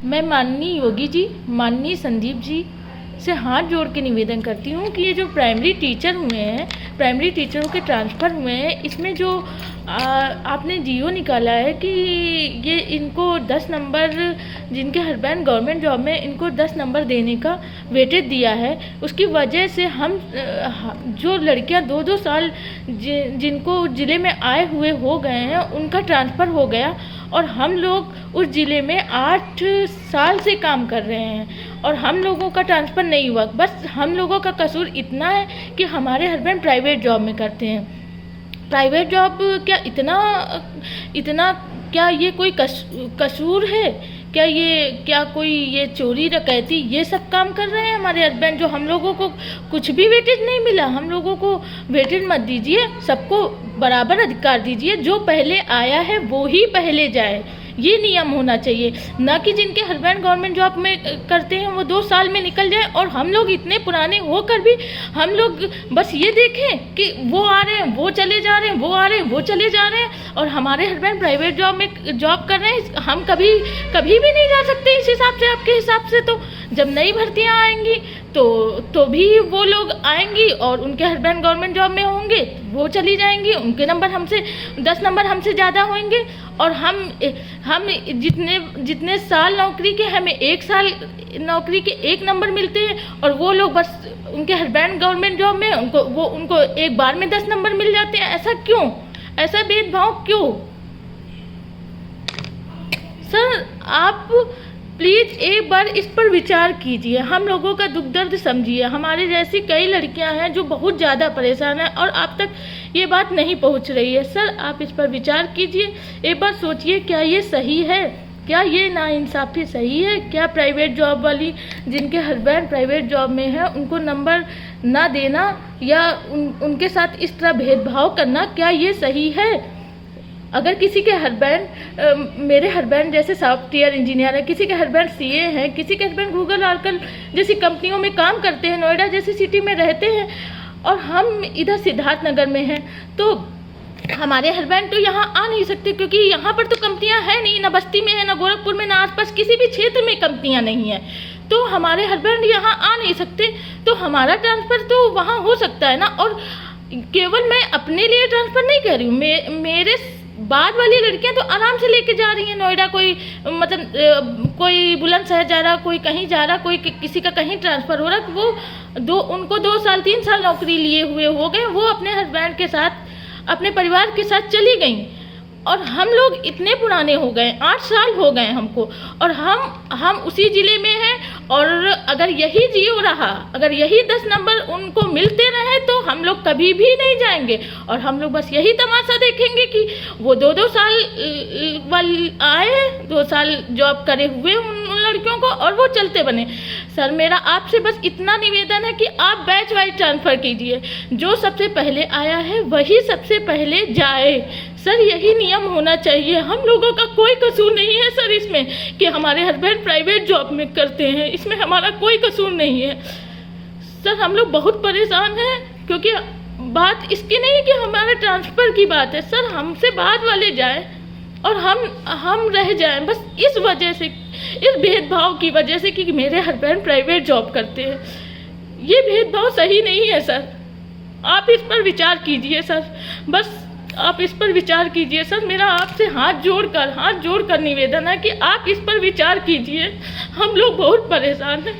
मैं माननीय योगी जी, माननीय संदीप जी से हाथ जोड़ के निवेदन करती हूँ कि ये जो प्राइमरी टीचर हुए हैं, प्राइमरी टीचरों के ट्रांसफ़र हुए हैं, इसमें जो आपने जीओ निकाला है कि ये इनको 10 नंबर, जिनके हस्बैंड गवर्नमेंट जॉब में, इनको 10 नंबर देने का वेटेज दिया है, उसकी वजह से हम जो लड़कियां 2-2 साल जिनको ज़िले में आए हुए हो गए हैं, उनका ट्रांसफ़र हो गया और हम लोग उस ज़िले में 8 साल से काम कर रहे हैं और हम लोगों का ट्रांसफ़र नहीं हुआ। बस हम लोगों का कसूर इतना है कि हमारे हस्बैंड प्राइवेट जॉब में करते हैं। प्राइवेट जॉब क्या इतना क्या ये कोई कसूर है? क्या कोई ये चोरी डकैती ये सब काम कर रहे हैं हमारे हस्बैंड? जो हम लोगों को कुछ भी वेटेज नहीं मिला, हम लोगों को वेटेज मत दीजिए, सबको बराबर अधिकार दीजिए। जो पहले आया है वो ही पहले जाए, ये नियम होना चाहिए। ना कि जिनके हस्बैंड गवर्नमेंट जॉब में करते हैं वो 2 साल में निकल जाए और हम लोग इतने पुराने होकर भी हम लोग बस ये देखें कि वो आ रहे हैं, वो चले जा रहे हैं, वो आ रहे हैं, वो चले जा रहे हैं और हमारे हस्बैंड प्राइवेट जॉब में जॉब कर रहे हैं। हम कभी भी नहीं जा सकते इस हिसाब से। आपके हिसाब से तो जब नई भर्तियाँ आएंगी तो भी वो लोग आएंगी और उनके हस्बैंड गवर्नमेंट जॉब में होंगे, वो चली जाएंगी, उनके नंबर हमसे 10 नंबर हमसे ज़्यादा होंगे और हम जितने साल नौकरी के, हमें 1 साल नौकरी के 1 नंबर मिलते हैं और वो लोग बस उनके हस्बैंड गवर्नमेंट जॉब में उनको एक बार में 10 नंबर मिल जाते हैं। ऐसा क्यों? ऐसा भेदभाव क्यों? सर आप प्लीज़ एक बार इस पर विचार कीजिए, हम लोगों का दुख दर्द समझिए। हमारे जैसी कई लड़कियां हैं जो बहुत ज़्यादा परेशान हैं और आप तक ये बात नहीं पहुंच रही है। सर आप इस पर विचार कीजिए, एक बार सोचिए, क्या ये सही है? क्या ये नाइंसाफ़ी सही है? क्या प्राइवेट जॉब वाली जिनके हस्बैंड प्राइवेट जॉब में है उनको नंबर ना देना या उनके साथ इस तरह भेदभाव करना, क्या ये सही है? अगर किसी के हस्बैंड, मेरे हस्बैंड जैसे सॉफ्टवेयर इंजीनियर है, किसी के हस्बैंड सीए हैं, किसी के हस्बैंड गूगल ऑरेकल जैसी कंपनियों में काम करते हैं, नोएडा जैसी सिटी में रहते हैं और हम इधर सिद्धार्थ नगर में हैं, तो हमारे हस्बैंड तो यहाँ आ नहीं सकते क्योंकि यहाँ पर तो कंपनियाँ हैं नहीं, ना बस्ती में है, ना गोरखपुर में, ना आसपास किसी भी क्षेत्र में कंपनियाँ नहीं हैं। तो हमारे हस्बैंड यहाँ आ नहीं सकते, तो हमारा ट्रांसफ़र तो वहाँ हो सकता है ना। और केवल मैं अपने लिए ट्रांसफ़र नहीं कर रही हूँ, मेरे बाद वाली लड़कियां तो आराम से लेके जा रही हैं नोएडा। कोई मतलब कोई बुलंदशहर जा रहा, कोई कहीं जा रहा, कोई किसी का कहीं ट्रांसफ़र हो रहा, उनको 2 साल 3 साल नौकरी लिए हुए हो गए, वो अपने हस्बैंड के साथ, अपने परिवार के साथ चली गई। और हम लोग इतने पुराने हो गए, 8 साल हो गए हमको, और हम उसी ज़िले में हैं। और अगर यही जियो रहा, अगर यही 10 नंबर उनको मिलते रहे तो हम लोग कभी भी नहीं जाएंगे और हम लोग बस यही तमाशा देखेंगे कि वो 2-2 साल वाले आए, 2 साल जॉब करे हुए उन लड़कियों को और वो चलते बने। सर मेरा आपसे बस इतना निवेदन है कि आप बैच वाइज ट्रांसफ़र कीजिए, जो सबसे पहले आया है वही सबसे पहले जाए। सर यही नियम होना चाहिए, हम लोगों का कोई कसूर नहीं है सर इसमें कि हमारे हस्बैंड प्राइवेट जॉब में करते हैं, इसमें हमारा कोई कसूर नहीं है। सर हम लोग बहुत परेशान हैं क्योंकि बात इसकी नहीं कि हमारे ट्रांसफ़र की बात है, सर हमसे बाद वाले जाएं और हम रह जाएं, बस इस वजह से, इस भेदभाव की वजह से कि मेरे हस्बैंड प्राइवेट जॉब करते हैं। ये भेदभाव सही नहीं है सर, आप इस पर विचार कीजिए सर, बस आप इस पर विचार कीजिए सर। मेरा आपसे हाथ जोड़कर निवेदन है कि आप इस पर विचार कीजिए, हम लोग बहुत परेशान हैं।